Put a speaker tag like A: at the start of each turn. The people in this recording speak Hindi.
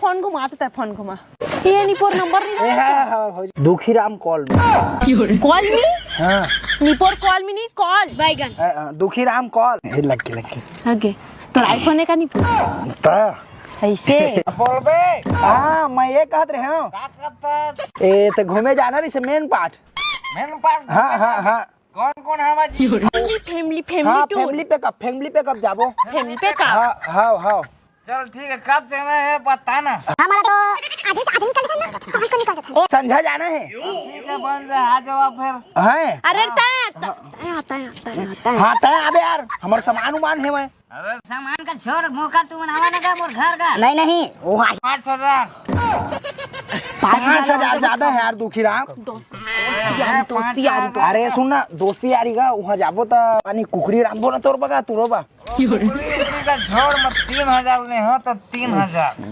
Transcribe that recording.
A: फोन घुमा तो फोन घुमा ये निपोर नंबर नहीं
B: दुखीराम कॉल
A: कॉल मी
B: हाँ
A: निपोर कॉल मी नहीं कॉल बैगन
B: दुखीराम कॉल लग के
A: आगे तो आईफोन है का नहीं ऐसे
B: बोल बे हाँ मैं ये कहत रहे हूँ ए तो घूमे जाना रही से मेन पार्ट हाँ हाँ हाँ
C: कौन हमारी
A: फैमिली
B: हाँ
A: फैमिली
B: फैमिली पे कब जाबो
A: फैमिली पे का
B: हाँ हाँ हाँ
C: चल ठीक है, कब जाना है बताना।
B: संझा जाना है
C: ठीक है, बन जा, आ जाओ फिर।
B: है
A: अरे आता है
B: हाँ तय अबे यार हमारे सामान उमान है मैं
C: अरे सामान का छोड़, मौका तू बनावा ना मोर घर का।
B: नहीं वो
C: 5,000
B: 5,000 ज्यादा है यार दुखीराम
A: दोस्ती यारी तो
B: अरे सुन ना दोस्ती यारी का वहाँ जाबो तो पानी कुकरी रांबो ना तोर बगा तू रोबा
C: का छोड़ मत, 3,000 ले हो तो 3,000।